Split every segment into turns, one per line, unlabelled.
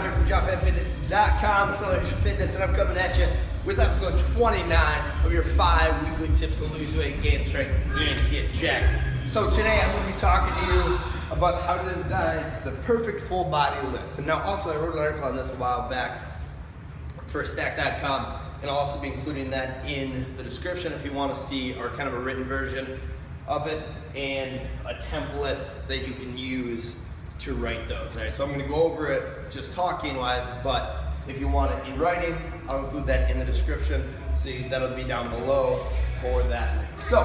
here from JohnPennFitness.com, Acceleration Fitness, and I'm coming at you with episode 29 of your 5 weekly tips to lose weight, gain strength, and get jacked. So today I'm going to be talking to you about how to design the perfect full body lift. And now also I wrote an article on this a while back for Stack.com, and I'll also be including that in the description if you want to see our kind of a written version of it and a template that you can use to write those. All right, so I'm going to go over it just talking wise, but if you want it in writing, I'll include that in the description. See, that'll be down below for that link. So,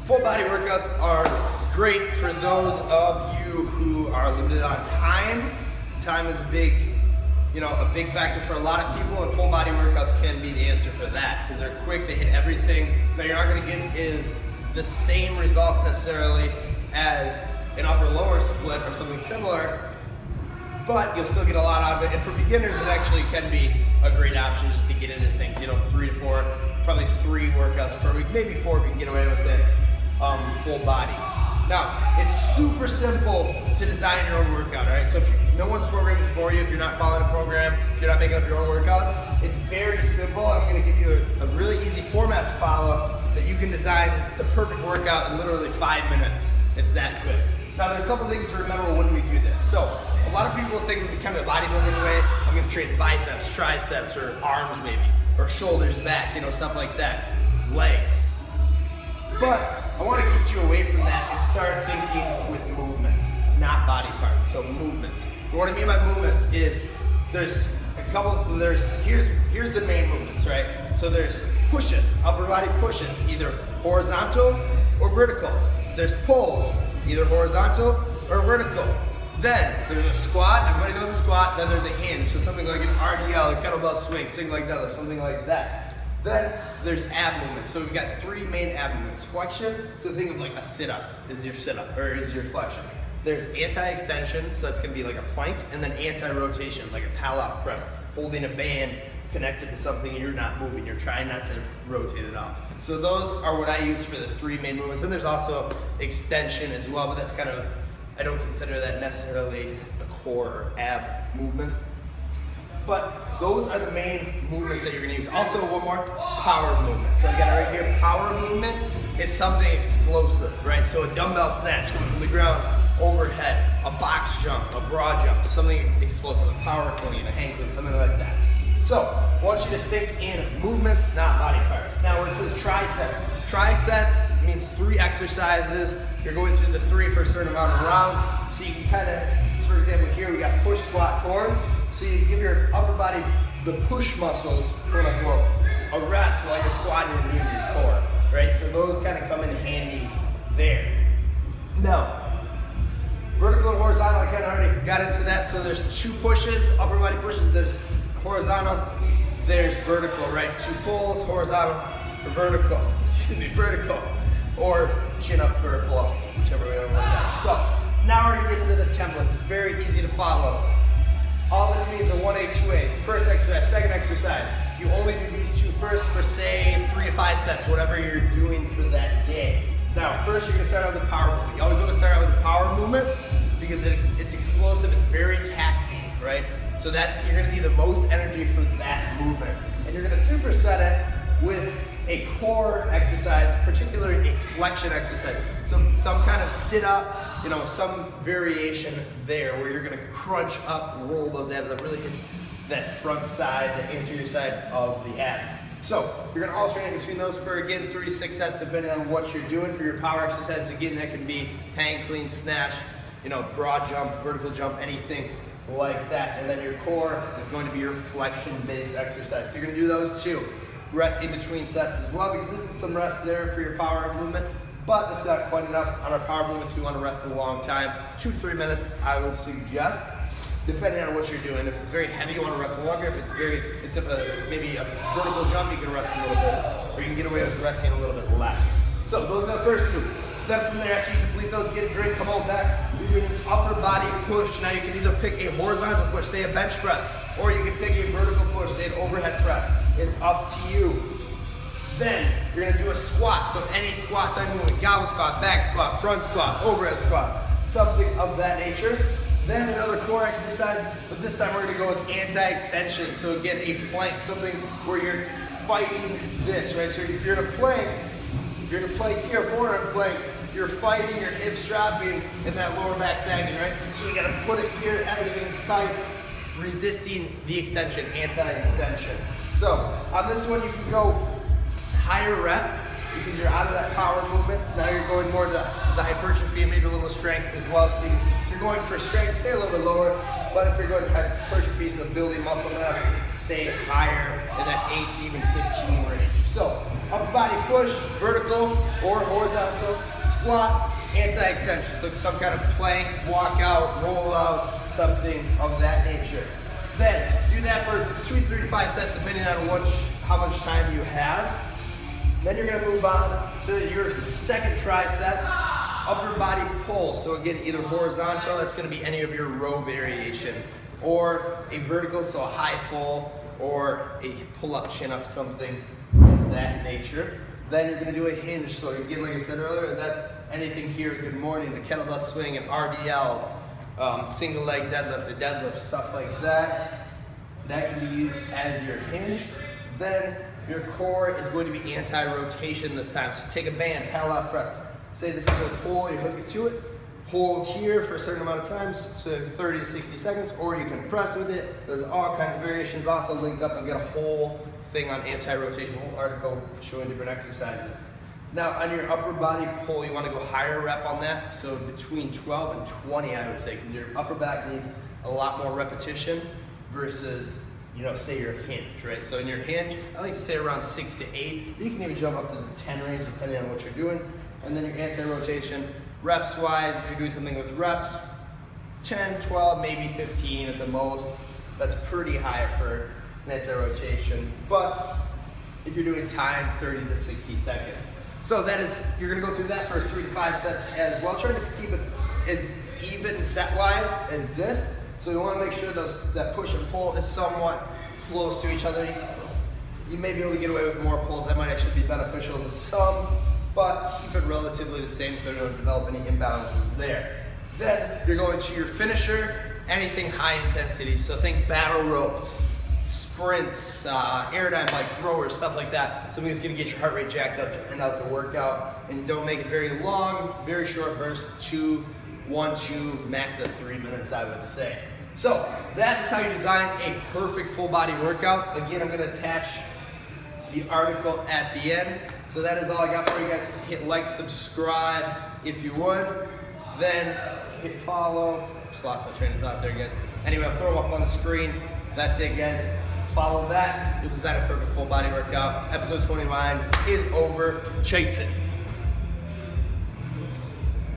full body workouts are great for those of you who are limited on time. Time is a big factor for a lot of people, and full body workouts can be the answer for that because they're quick, they hit everything. Now, you're not going to get is the same results necessarily as an upper-lower split or something similar, but you'll still get a lot out of it. And for beginners, it actually can be a great option just to get into things. 3 to 4, probably 3 workouts per week, maybe 4 if you can get away with it, full body. Now, it's super simple to design your own workout, all right? So if no one's programming for you, if you're not following a program, if you're not making up your own workouts, it's very simple. I'm gonna give you a really easy format to follow that you can design the perfect workout in literally 5 minutes. It's that quick. Now, there are a couple things to remember when we do this. So, a lot of people think of the kind of bodybuilding way. I'm going to train biceps, triceps, or arms maybe, or shoulders, back, stuff like that, legs. But I want to get you away from that and start thinking with movements, not body parts. So movements. And what I mean by movements is here's the main movements, right? So there's pushes, upper body pushes, either horizontal or vertical. There's pulls, either horizontal or vertical. Then there's a squat, everybody knows a squat, then there's a hinge, so something like an RDL or kettlebell swing, something like that, or something like that. Then there's ab movements, so we've got 3 main ab movements. Flexion, so think of like a sit-up is your sit-up, or is your flexion. There's anti-extension, so that's gonna be like a plank, and then anti-rotation, like a Pallof press, holding a band connected to something and you're not moving, you're trying not to rotate it off. So those are what I use for the 3 main movements. Then there's also extension as well, but that's kind of, I don't consider that necessarily a core or ab movement. But those are the main movements that you're gonna use. Also one more, power movement. So I got it right here, power movement is something explosive, right? So a dumbbell snatch coming from the ground, overhead, a box jump, a broad jump, something explosive, a power clean, a hang clean, something like that. So, I want you to think in movements, not body parts. Now, where it says triceps means 3 exercises. You're going through the 3 for a certain amount of rounds. So you can kind of, for example, here we got push, squat, core. So you give your upper body, the push muscles, quote unquote, a rest while you're squatting and doing your core, right? So those kind of come in handy there. Now, vertical and horizontal, I kind of already got into that. So there's 2 pushes, upper body pushes. There's horizontal, there's vertical, right? 2 pulls, horizontal or vertical, vertical, or chin up or pull up, whichever way you want that. So now we're gonna get into the template. It's very easy to follow. All this means a 1A, 2A. First exercise, second exercise. You only do these 2 first for say 3 to 5 sets, whatever you're doing for that day. Now, first you're gonna start out with the power movement. You always wanna start out with the power movement because it's explosive, it's very taxing, right? So you're gonna need the most energy for that movement. And you're gonna superset it with a core exercise, particularly a flexion exercise. So some kind of sit up, some variation there where you're gonna crunch up, roll those abs up, really hit that front side, the anterior side of the abs. So you're gonna alternate between those for, again, 3 to 6 sets depending on what you're doing. For your power exercises, again, that can be hang, clean, snatch, broad jump, vertical jump, anything like that. And then your core is going to be your flexion-based exercise. So you're gonna do those 2. Resting between sets as well, because this is some rest there for your power movement, but that's not quite enough. On our power movements, we wanna rest a long time. 2 to 3 minutes, I would suggest, depending on what you're doing. If it's very heavy, you wanna rest longer. If it's maybe a vertical jump, you can rest a little bit, or you can get away with resting a little bit less. So those are the first 2. Then from there, after you complete those, get a drink, come on back. You're doing an upper body push. Now you can either pick a horizontal push, say a bench press, or you can pick a vertical push, say an overhead press. It's up to you. Then you're gonna do a squat. So any squat type movement, goblet squat, back squat, front squat, overhead squat, something of that nature. Then another core exercise, but this time we're gonna go with anti-extension. So again, a plank, something where you're fighting this, right? So if you're in a plank here, forearm plank, you're fighting your hips dropping and that lower back sagging, right? So you gotta put it here, everything's tight, resisting the extension, anti-extension. So on this one, you can go higher rep because you're out of that power movement. So now you're going more to the hypertrophy and maybe a little strength as well. So if you're going for strength, stay a little bit lower. But if you're going to hypertrophy, so building muscle mass, stay higher in that 8 to even 15 range. So upper body push, vertical or horizontal, squat, anti-extension. So some kind of plank, walk out, roll out, something of that nature. Then do that for 2 to 3 to 5 sets depending on how much time you have. Then you're gonna move on to your second tricep, upper body pull. So again, either horizontal, that's gonna be any of your row variations, or a vertical, so a high pull, or a pull-up, chin-up, something of that nature. Then you're gonna do a hinge. So again, like I said earlier, that's anything here, good morning, the kettlebell swing, an RDL, single leg deadlift, a deadlift, stuff like that. That can be used as your hinge. Then your core is going to be anti-rotation this time. So take a band, paddle off press. Say this is a pull, you hook it to it. Hold here for a certain amount of time, so 30 to 60 seconds, or you can press with it. There's all kinds of variations also linked up. I've got a whole thing on anti-rotation, a whole article showing different exercises. Now on your upper body pull, you want to go higher rep on that. So between 12 and 20, I would say, because your upper back needs a lot more repetition versus, say your hinge, right? So in your hinge, I like to say around 6 to 8. You can even jump up to the 10 range depending on what you're doing. And then your anti-rotation, reps wise, if you're doing something with reps, 10, 12, maybe 15 at the most. That's pretty high for an anti-rotation. But if you're doing time, 30 to 60 seconds. So that is, you're gonna go through that for 3 to 5 sets as well. Try to keep it as even set-wise as this. So you wanna make sure that push and pull is somewhat close to each other. You may be able to get away with more pulls. That might actually be beneficial to some, but keep it relatively the same so you don't develop any imbalances there. Then you're going to your finisher, anything high intensity. So think battle ropes, sprints, airdyne bikes, rowers, stuff like that. Something that's gonna get your heart rate jacked up to end out the workout. And don't make it very long, very short bursts, 1, 2, max at 3 minutes, I would say. So that is how you design a perfect full body workout. Again, I'm gonna attach the article at the end. So that is all I got for you guys. Hit like, subscribe if you would. Then hit follow. Just lost my train of thought there, guys. Anyway, I'll throw them up on the screen. That's it, guys. Follow that. You'll design a perfect full body workout. Episode 29 is over. Chase it.